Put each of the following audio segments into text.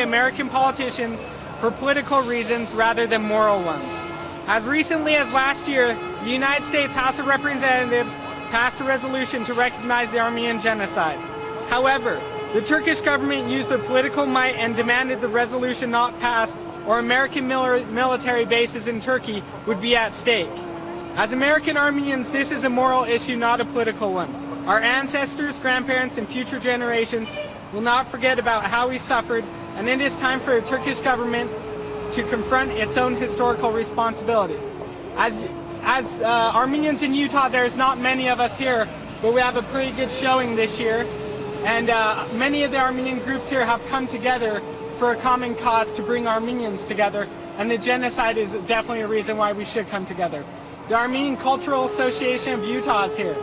American politicians for political reasons rather than moral ones. As recently as last year, the United States House of Representatives passed a resolution to recognize the Armenian genocide. However, the Turkish government used their political might and demanded the resolution not pass, or American military bases in Turkey would be at stake. As American Armenians, this is a moral issue, not a political one. Our ancestors, grandparents, and future generations will not forget about how we suffered, and it is time for the Turkish government to confront its own historical responsibility. As Armenians in Utah, there's not many of us here, but we have a pretty good showing this year, and many of the Armenian groups here have come together for a common cause to bring Armenians together, and the genocide is definitely a reason why we should come together. The Armenian Cultural Association of Utah is here.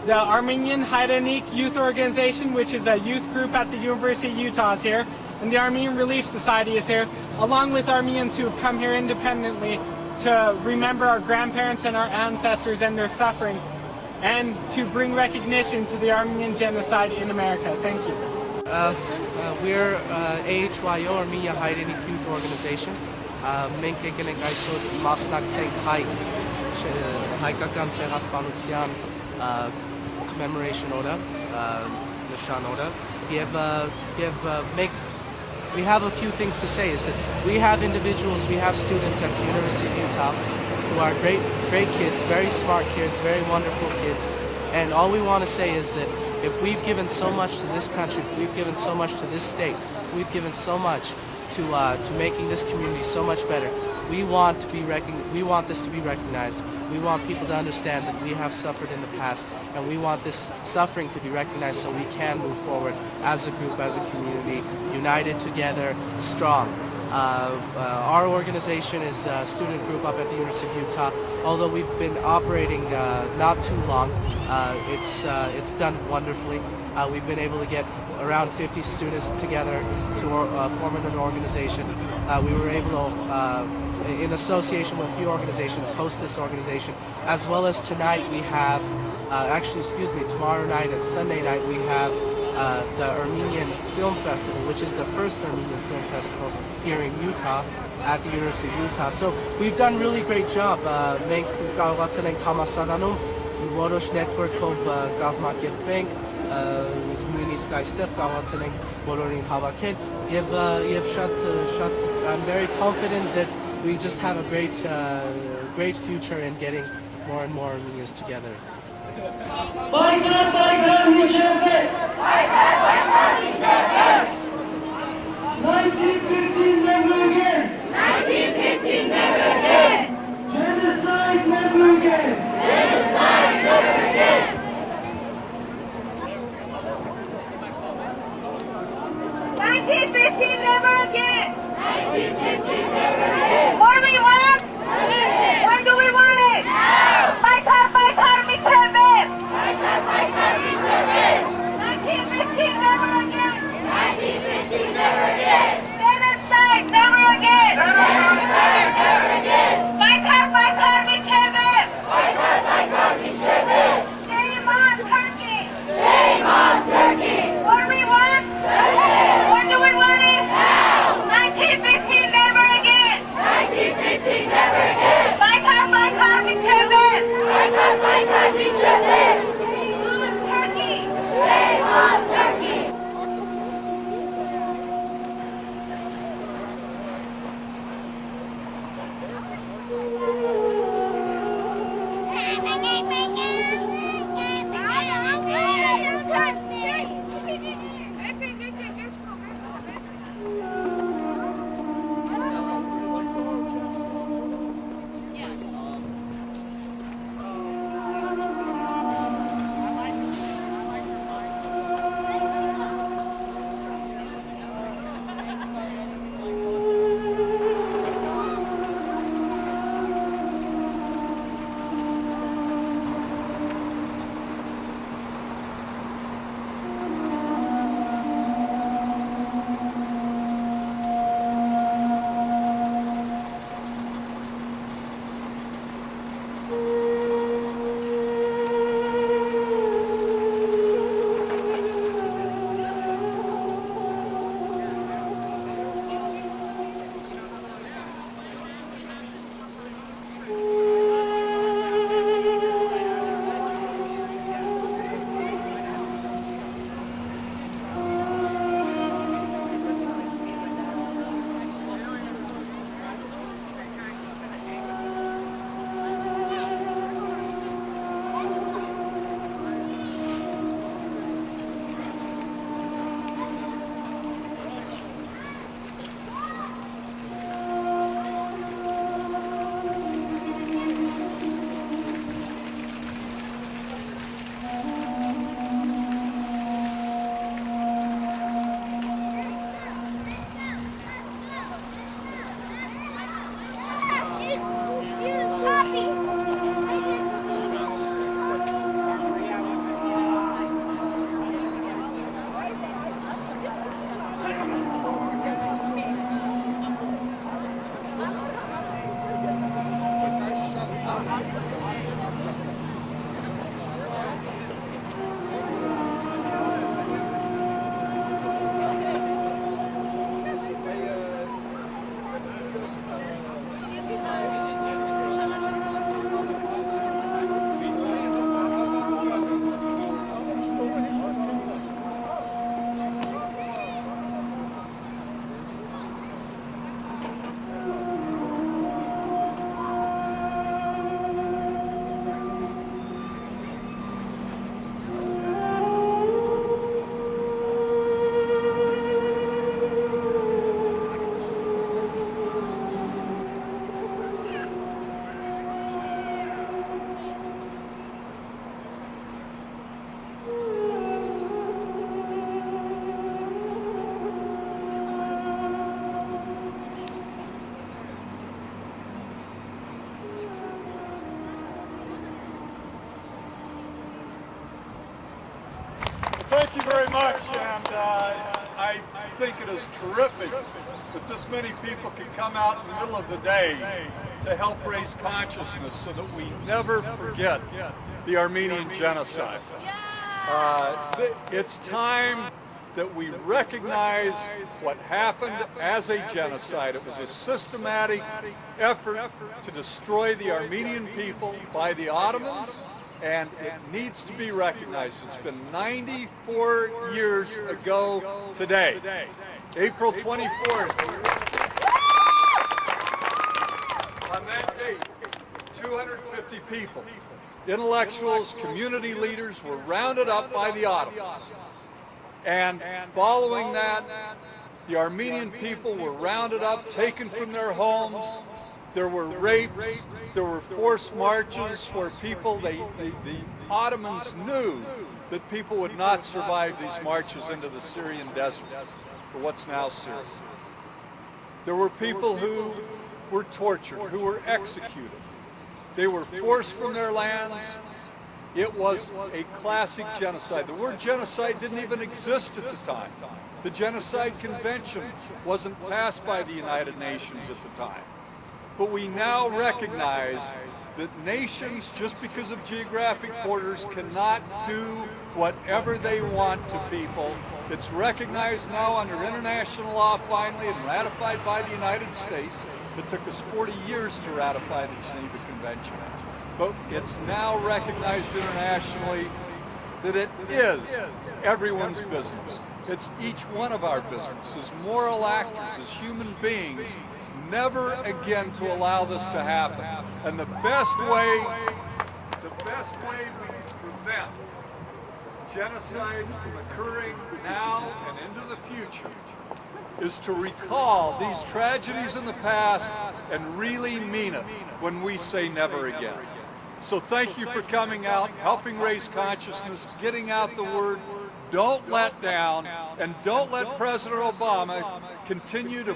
The Armenian Hayrenik Youth Organization, which is a youth group at the University of Utah, is here, and the Armenian Relief Society is here, along with Armenians who have come here independently to remember our grandparents and our ancestors and their suffering, and to bring recognition to the Armenian genocide in America. Thank you. We're AHYO, Armenia Hayrenik Youth Organization. Մենք եկել ենք այսօր մասնակցենք հայկական ցեղասպանության commemoration օրը, նշան օրը, we have a few things to say. Is that we have individuals, we have students at the University of Utah who are great kids, very smart kids, very wonderful kids, and all we want to say is that if we've given so much to this country, if we've given so much to this state, if we've given so much to making this community so much better, we want this to be recognized. We want people to understand that we have suffered in the past, and we want this suffering to be recognized so we can move forward as a group, as a community, united together, strong. Our organization is a student group up at the University of Utah. Although we've been operating not too long, it's done wonderfully. We've been able to get around 50 students together to form an organization. We were able to, in association with a few organizations, host this organization. As well as tonight we have, tomorrow night and Sunday night we have the Armenian Film Festival, which is the first Armenian Film Festival here in Utah at the University of Utah. So we've done really great job. Մենք կարողացել ենք համասարանում որոշ network-ով կազմակերպենք, նույնիսկ այստեղ կարողացել ենք բոլորին հավաքել, եւ I'm very confident that we just have a great future in getting more and more Armenians together. Baytar Michevde! Baytar Michevde! 1915 never again! 1915 never again! Genocide never again! Genocide never again! 1915 never again! 1915 never again! What do we want? When do we want it? Now! Baytar Michevde! Baytar Michevde! 1915 never again! 1915 never again! Genocide never again! Genocide never again! Baytar Michevde! Baytar Michevde! Shame on Turkey! Shame on Turkey! What do we want? When do we want it? Now! 1915 never again! 1915 never again! Baytar Michevde! Baytar Michevde! Shame on Turkey! Shame on Turkey! think it is terrific that this many people can come out in the middle of the day to help raise consciousness so that we never forget the Armenian genocide. It's time that we recognize what happened as a genocide. It was a systematic effort to destroy the Armenian people by the Ottomans, and it needs to be recognized. It's been 94 years ago today, April 24th. On that date, 250 people, intellectuals, community leaders were rounded up by the Ottomans. And following that, the Armenian people were rounded up, taken from their homes. There were rapes, there were forced marches where people, the Ottomans knew that people would not survive these marches into the Syrian desert, or what's now Syria. There were people who were tortured, who were executed. They were forced from their lands. It was a classic genocide. The word genocide didn't even exist at the time. The Genocide Convention wasn't passed by the United Nations at the time. But we now recognize that nations, just because of geographic borders, cannot do whatever they want to people. It's recognized now under international law finally and ratified by the United States. It took us 40 years to ratify the Geneva Convention. But it's now recognized internationally that it is everyone's business. It's each one of our business as moral actors, as human beings, never again to allow this to happen. And the best way we can prevent genocides from occurring now and into the future is to recall these tragedies in the past and really mean it when we say never again. So thank you for coming out, helping raise consciousness, getting out the word. Don't let down, and don't let President Obama continue to